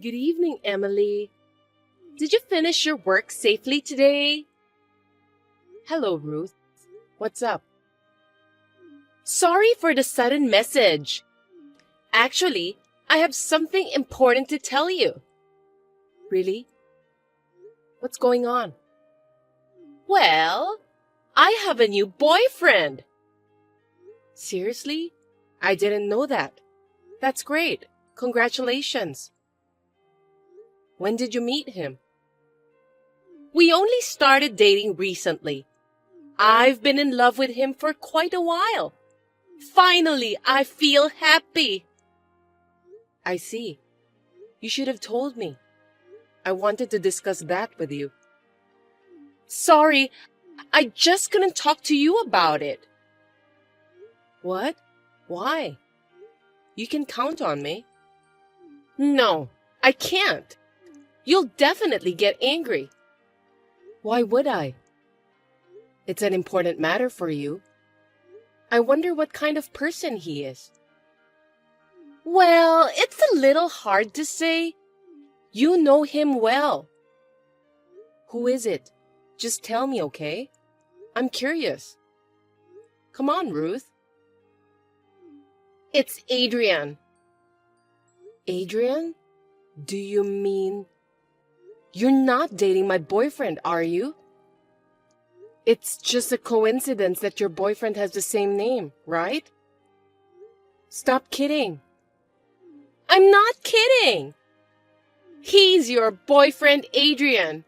Good evening, Emily. Did you finish your work safely today? Hello, Ruth. What's up? Sorry for the sudden message. Actually, I have something important to tell you. Really? What's going on? Well, I have a new boyfriend. Seriously? I didn't know that. That's great. Congratulations. When did you meet him? We only started dating recently. I've been in love with him for quite a while. Finally, I feel happy. I see. You should have told me. I wanted to discuss that with you. Sorry, I just couldn't talk to you about it. What? Why? You can count on me. No, I can't. You'll definitely get angry. Why would I? It's an important matter for you. I wonder what kind of person he is. Well, it's a little hard to say. You know him well. Who is it? Just tell me, okay? I'm curious. Come on, Ruth. It's Adrian. Adrian? Do you mean... You're not dating my boyfriend, are you? It's just a coincidence that your boyfriend has the same name, right? Stop kidding. I'm not kidding. He's your boyfriend, Adrian.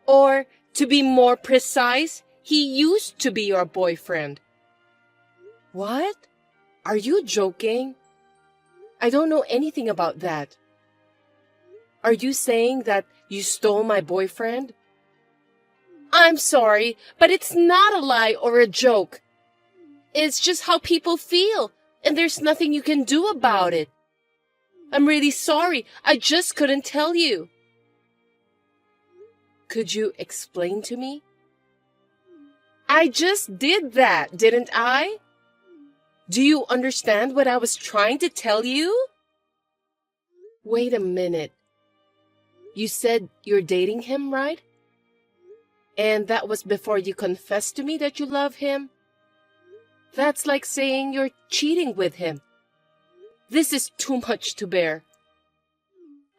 Or, to be more precise, he used to be your boyfriend. What? Are you joking? I don't know anything about that. Are you saying that you stole my boyfriend? I'm sorry, but it's not a lie or a joke. It's just how people feel, and there's nothing you can do about it. I'm really sorry, I just couldn't tell you. Could you explain to me? I just did that, didn't I? Do you understand what I was trying to tell you? Wait a minute. You said you're dating him, right? And that was before you confessed to me that you love him? That's like saying you're cheating with him. This is too much to bear.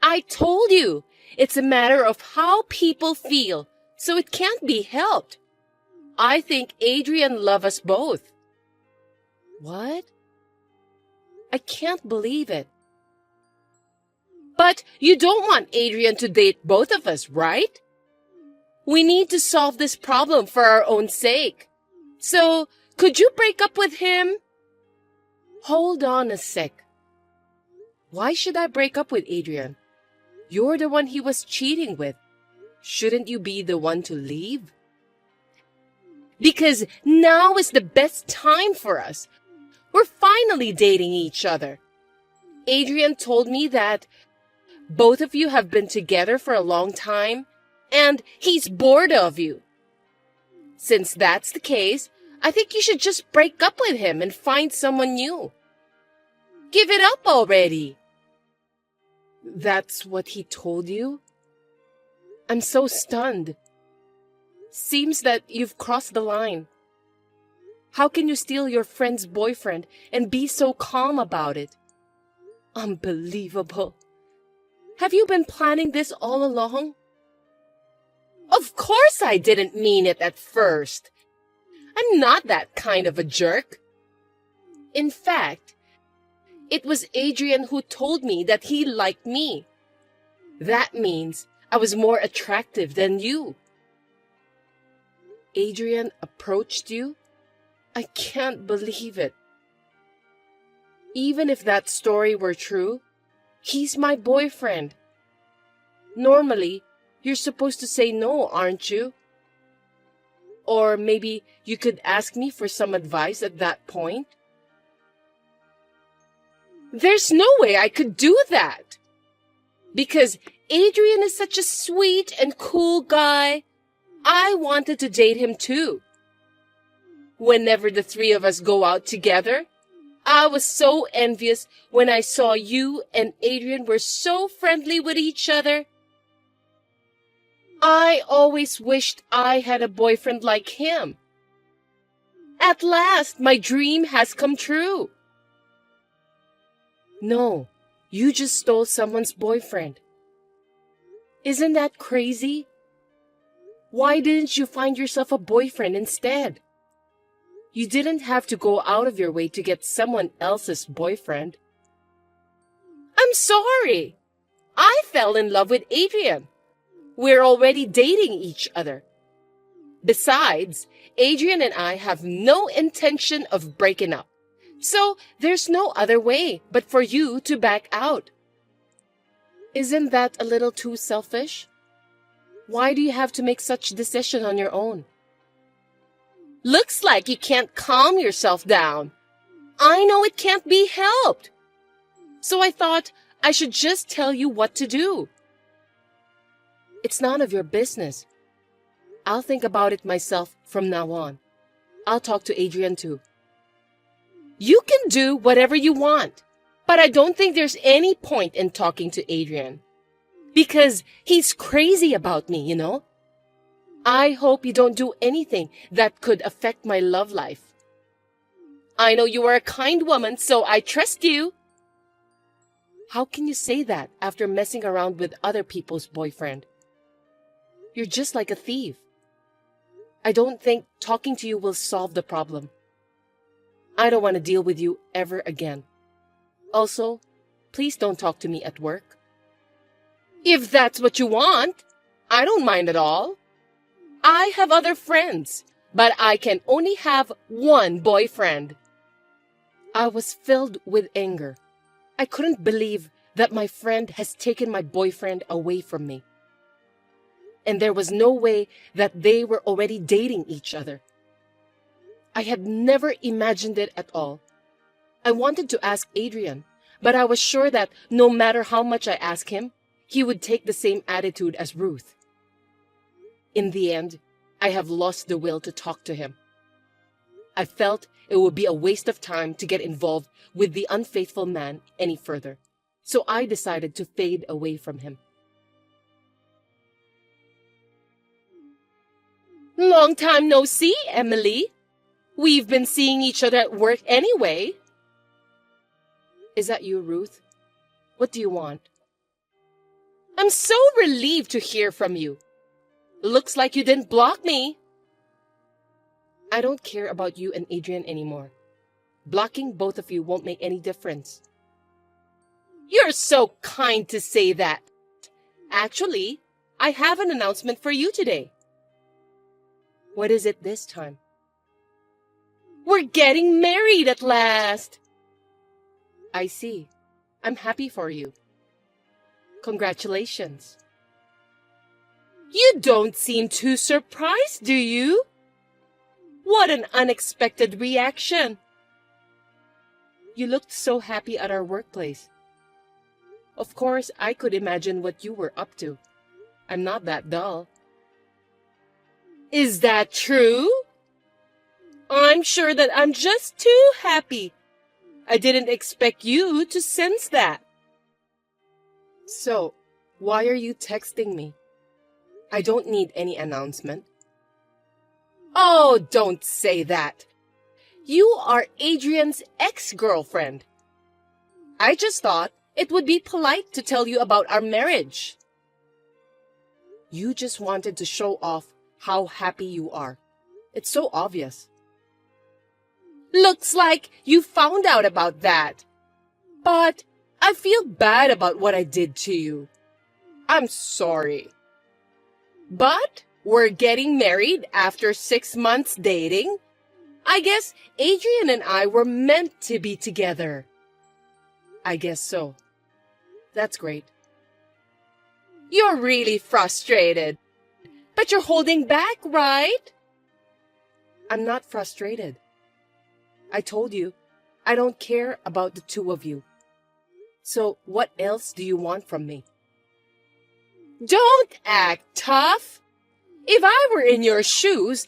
I told you, it's a matter of how people feel, so it can't be helped. I think Adrian loves us both. What? I can't believe it. But you don't want Adrian to date both of us, right? We need to solve this problem for our own sake. So, could you break up with him? Hold on a sec. Why should I break up with Adrian? You're the one he was cheating with. Shouldn't you be the one to leave? Because now is the best time for us. We're finally dating each other. Adrian told me that both of you have been together for a long time, and he's bored of you. Since that's the case, I think you should just break up with him and find someone new. Give it up already. That's what he told you? I'm so stunned. Seems that you've crossed the line. How can you steal your friend's boyfriend and be so calm about it? Unbelievable. Have you been planning this all along? Of course I didn't mean it at first. I'm not that kind of a jerk. In fact, it was Adrian who told me that he liked me. That means I was more attractive than you. Adrian approached you? I can't believe it. Even if that story were true, he's my boyfriend. Normally, you're supposed to say no, aren't you? Or maybe you could ask me for some advice at that point? There's no way I could do that. Because Adrian is such a sweet and cool guy. I wanted to date him too. Whenever the three of us go out together, I was so envious when I saw you and Adrian were so friendly with each other. I always wished I had a boyfriend like him. At last, my dream has come true. No, you just stole someone's boyfriend. Isn't that crazy? Why didn't you find yourself a boyfriend instead? You didn't have to go out of your way to get someone else's boyfriend. I'm sorry. I fell in love with Adrian. We're already dating each other. Besides, Adrian and I have no intention of breaking up. So there's no other way but for you to back out. Isn't that a little too selfish? Why do you have to make such a decision on your own? Looks like you can't calm yourself down. I know it can't be helped. So I thought I should just tell you what to do. It's none of your business. I'll think about it myself from now on. I'll talk to Adrian too. You can do whatever you want, but I don't think there's any point in talking to Adrian. Because he's crazy about me, you know? I hope you don't do anything that could affect my love life. I know you are a kind woman, so I trust you. How can you say that after messing around with other people's boyfriend? You're just like a thief. I don't think talking to you will solve the problem. I don't want to deal with you ever again. Also, please don't talk to me at work. If that's what you want, I don't mind at all. I have other friends, but I can only have one boyfriend. I was filled with anger. I couldn't believe that my friend has taken my boyfriend away from me. And there was no way that they were already dating each other. I had never imagined it at all. I wanted to ask Adrian, but I was sure that no matter how much I asked him, he would take the same attitude as Ruth. In the end, I have lost the will to talk to him. I felt it would be a waste of time to get involved with the unfaithful man any further, so I decided to fade away from him. Long time no see, Emily. We've been seeing each other at work anyway. Is that you, Ruth? What do you want? I'm so relieved to hear from you. Looks like you didn't block me. I don't care about you and Adrian anymore. Blocking both of you won't make any difference. You're so kind to say that. Actually, I have an announcement for you today. What is it this time? We're getting married at last. I see. I'm happy for you. Congratulations. You don't seem too surprised, do you? What an unexpected reaction. You looked so happy at our workplace. Of course, I could imagine what you were up to. I'm not that dull. Is that true? I'm sure that I'm just too happy. I didn't expect you to sense that. So, why are you texting me? I don't need any announcement. Oh, don't say that. You are Adrian's ex-girlfriend. I just thought it would be polite to tell you about our marriage. You just wanted to show off how happy you are. It's so obvious. Looks like you found out about that. But I feel bad about what I did to you. I'm sorry. But we're getting married after 6 months dating. I guess Adrian and I were meant to be together. I guess so. That's great. You're really frustrated. But you're holding back, right? I'm not frustrated. I told you, I don't care about the two of you. So what else do you want from me? Don't act tough. If I were in your shoes,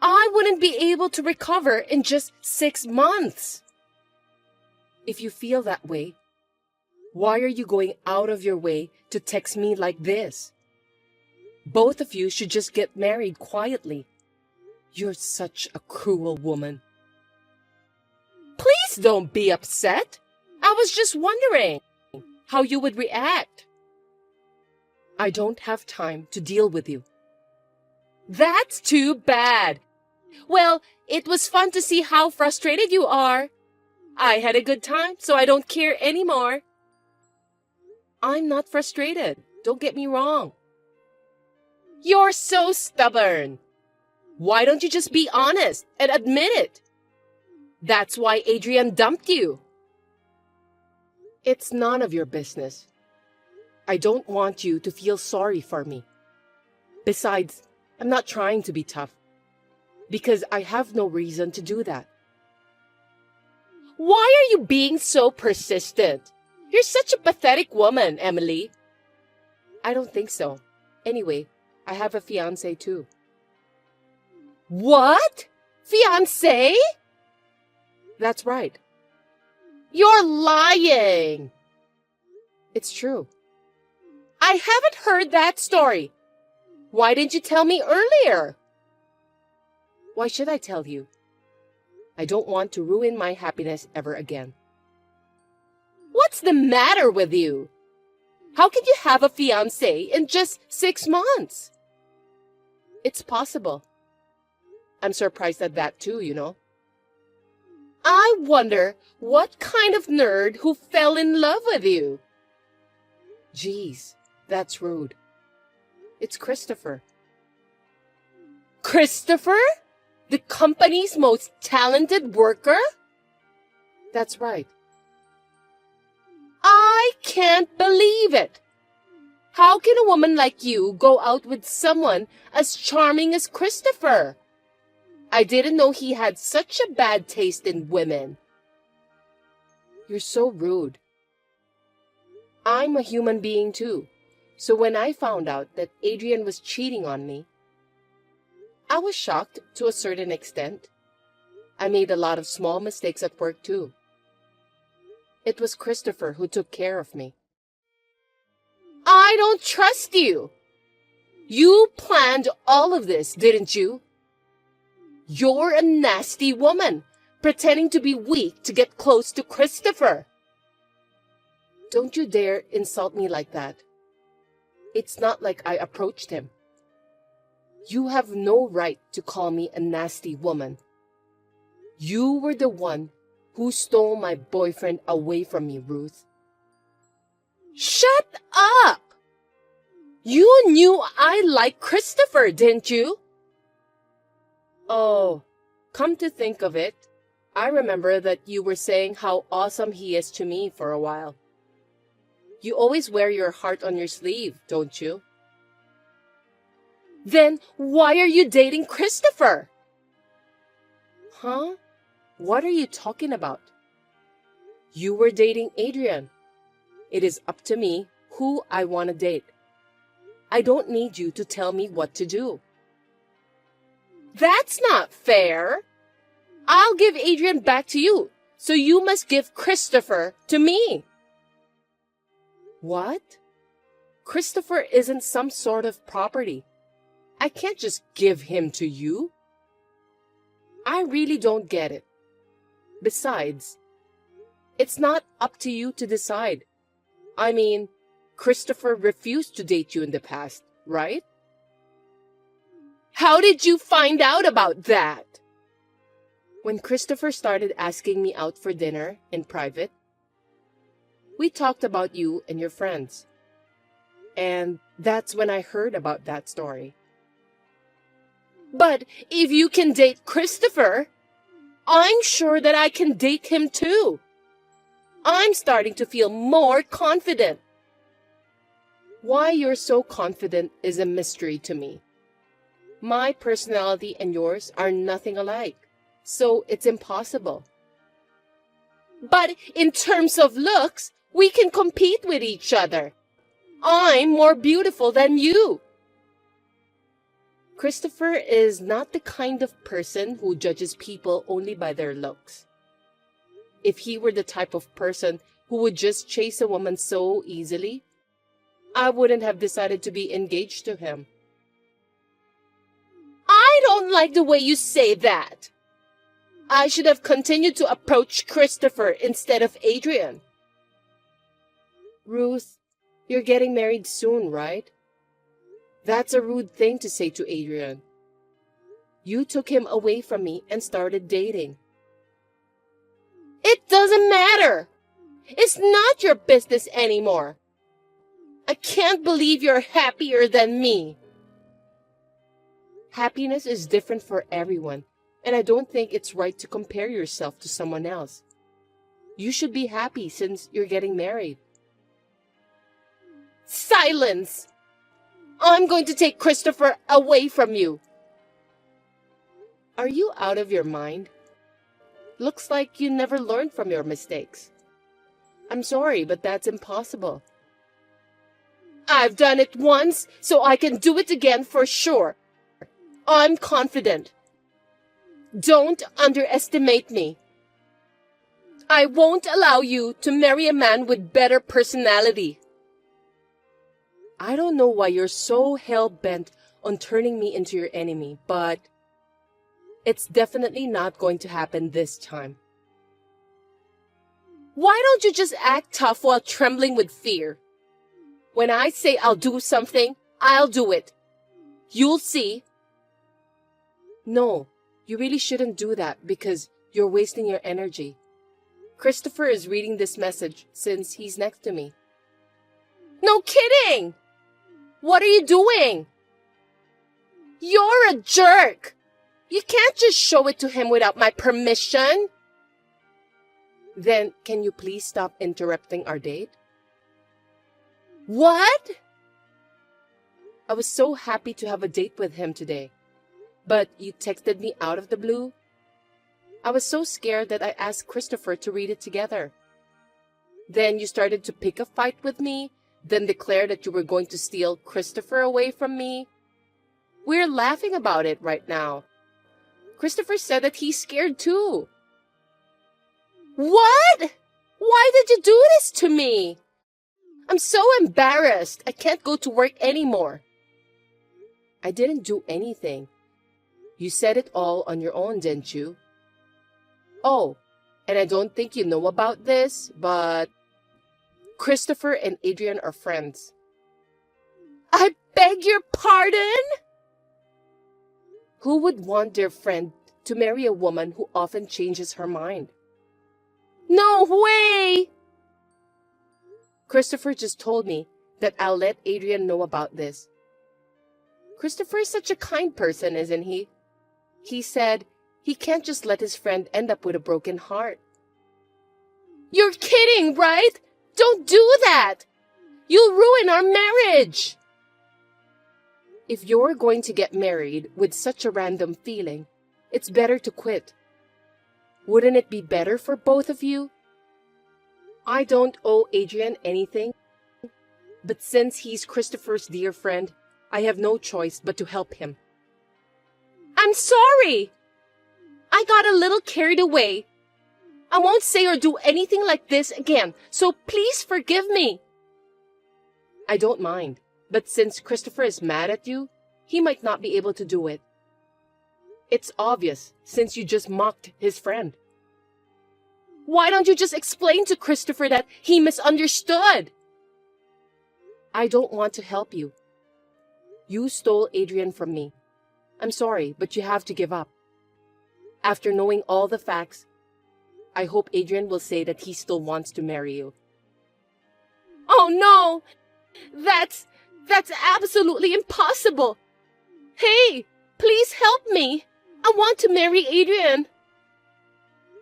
I wouldn't be able to recover in just 6 months. If you feel that way, why are you going out of your way to text me like this? Both of you should just get married quietly. You're such a cruel woman. Please don't be upset. I was just wondering how you would react. I don't have time to deal with you. That's too bad. Well, it was fun to see how frustrated you are. I had a good time, so I don't care anymore. I'm not frustrated. Don't get me wrong. You're so stubborn. Why don't you just be honest and admit it? That's why Adrian dumped you. It's none of your business. I don't want you to feel sorry for me. Besides, I'm not trying to be tough, because I have no reason to do that. Why are you being so persistent? You're such a pathetic woman, Emily. I don't think so. Anyway, I have a fiancé too. What? Fiancé? That's right. You're lying. It's true. I haven't heard that story. Why didn't you tell me earlier? Why should I tell you? I don't want to ruin my happiness ever again. What's the matter with you? How can you have a fiancé in just 6 months? It's possible. I'm surprised at that too, you know. I wonder what kind of nerd who fell in love with you. Geez, that's rude. It's Christopher. Christopher? The company's most talented worker? That's right. I can't believe it. How can a woman like you go out with someone as charming as Christopher? I didn't know he had such a bad taste in women. You're so rude. I'm a human being too, so when I found out that Adrian was cheating on me, I was shocked to a certain extent. I made a lot of small mistakes at work too. It was Christopher who took care of me. I don't trust you. You planned all of this, didn't you? You're a nasty woman, pretending to be weak to get close to Christopher. Don't you dare insult me like that. It's not like I approached him. You have no right to call me a nasty woman. You were the one who stole my boyfriend away from me, Ruth. Shut up! You knew I liked Christopher, didn't you? Oh, come to think of it, I remember that you were saying how awesome he is to me for a while. You always wear your heart on your sleeve, don't you? Then why are you dating Christopher? Huh? What are you talking about? You were dating Adrian. It is up to me who I want to date. I don't need you to tell me what to do. That's not fair. I'll give Adrian back to you, so you must give Christopher to me. What? Christopher isn't some sort of property. I can't just give him to you. I really don't get it. Besides, it's not up to you to decide. I mean, Christopher refused to date you in the past, right? How did you find out about that? When Christopher started asking me out for dinner in private, we talked about you and your friends. And that's when I heard about that story. But if you can date Christopher, I'm sure that I can date him too. I'm starting to feel more confident. Why you're so confident is a mystery to me. My personality and yours are nothing alike, so it's impossible. But in terms of looks, we can compete with each other. I'm more beautiful than you. Christopher is not the kind of person who judges people only by their looks. If he were the type of person who would just chase a woman so easily, I wouldn't have decided to be engaged to him. I don't like the way you say that. I should have continued to approach Christopher instead of Adrian. Ruth, you're getting married soon, right? That's a rude thing to say to Adrian. You took him away from me and started dating. It doesn't matter. It's not your business anymore. I can't believe you're happier than me. Happiness is different for everyone, and I don't think it's right to compare yourself to someone else. You should be happy since you're getting married. Silence! I'm going to take Christopher away from you. Are you out of your mind? Looks like you never learned from your mistakes. I'm sorry, but that's impossible. I've done it once, so I can do it again for sure. I'm confident. Don't underestimate me. I won't allow you to marry a man with better personality. I don't know why you're so hell-bent on turning me into your enemy, but it's definitely not going to happen this time. Why don't you just act tough while trembling with fear? When I say I'll do something, I'll do it. You'll see. No, you really shouldn't do that because you're wasting your energy. Christopher is reading this message since he's next to me. No kidding! What are you doing? You're a jerk! You can't just show it to him without my permission. Then, can you please stop interrupting our date? What? I was so happy to have a date with him today. But you texted me out of the blue. I was so scared that I asked Christopher to read it together. Then you started to pick a fight with me, then declared that you were going to steal Christopher away from me. We're laughing about it right now. Christopher said that he's scared too. What? Why did you do this to me? I'm so embarrassed. I can't go to work anymore. I didn't do anything. You said it all on your own, didn't you? Oh, and I don't think you know about this, but Christopher and Adrian are friends. I beg your pardon? Who would want their friend to marry a woman who often changes her mind? No way! Christopher just told me that I'll let Adrian know about this. Christopher is such a kind person, isn't he? He said he can't just let his friend end up with a broken heart. You're kidding, right? Don't do that! You'll ruin our marriage! If you're going to get married with such a random feeling, it's better to quit. Wouldn't it be better for both of you? I don't owe Adrian anything, but since he's Christopher's dear friend, I have no choice but to help him. I'm sorry! I got a little carried away. I won't say or do anything like this again, so please forgive me. I don't mind, but since Christopher is mad at you, he might not be able to do it. It's obvious, since you just mocked his friend. Why don't you just explain to Christopher that he misunderstood? I don't want to help you. You stole Adrian from me. I'm sorry, but you have to give up. After knowing all the facts, I hope Adrian will say that he still wants to marry you. Oh no! That's absolutely impossible! Hey, please help me! I want to marry Adrian!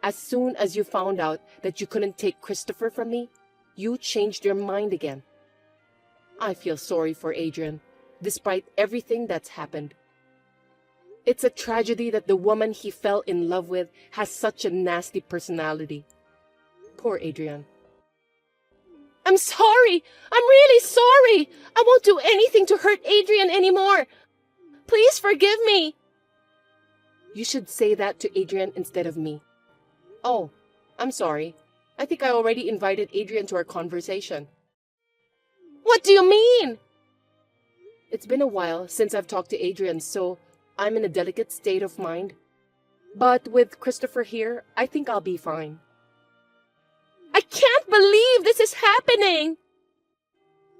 As soon as you found out that you couldn't take Christopher from me, you changed your mind again. I feel sorry for Adrian, despite everything that's happened. It's a tragedy that the woman he fell in love with has such a nasty personality. Poor Adrian. I'm sorry! I'm really sorry! I won't do anything to hurt Adrian anymore! Please forgive me! You should say that to Adrian instead of me. Oh, I'm sorry. I think I already invited Adrian to our conversation. What do you mean? It's been a while since I've talked to Adrian, so I'm in a delicate state of mind. But with Christopher here, I think I'll be fine. I can't believe this is happening!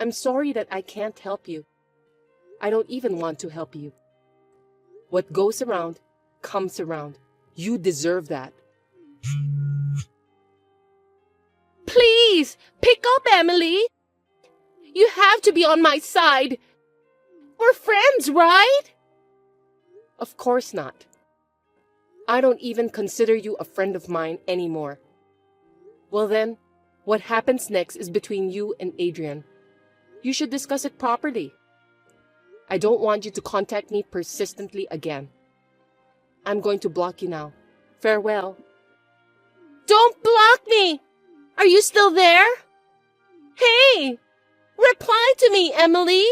I'm sorry that I can't help you. I don't even want to help you. What goes around, comes around. You deserve that. Please, pick up, Emily! You have to be on my side. We're friends, right? Of course not. I don't even consider you a friend of mine anymore. Well then, what happens next is between you and Adrian. You should discuss it properly. I don't want you to contact me persistently again. I'm going to block you now. Farewell. Don't block me! Are you still there? Hey! Reply to me, Emily!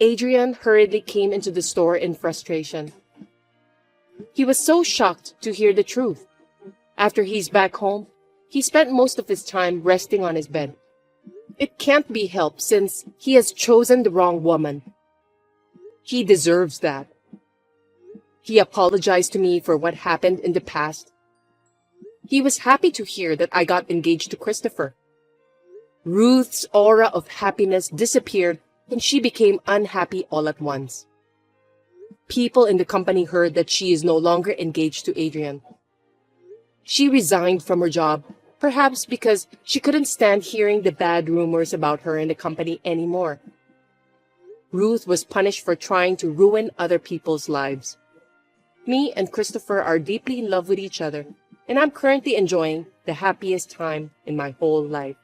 Adrian hurriedly came into the store in frustration. He was so shocked to hear the truth. After he's back home, he spent most of his time resting on his bed. It can't be helped since he has chosen the wrong woman. He deserves that. He apologized to me for what happened in the past. He was happy to hear that I got engaged to Christopher. Ruth's aura of happiness disappeared and she became unhappy all at once. People in the company heard that she is no longer engaged to Adrian. She resigned from her job, perhaps because she couldn't stand hearing the bad rumors about her in the company anymore. Ruth was punished for trying to ruin other people's lives. Me and Christopher are deeply in love with each other, and I'm currently enjoying the happiest time in my whole life.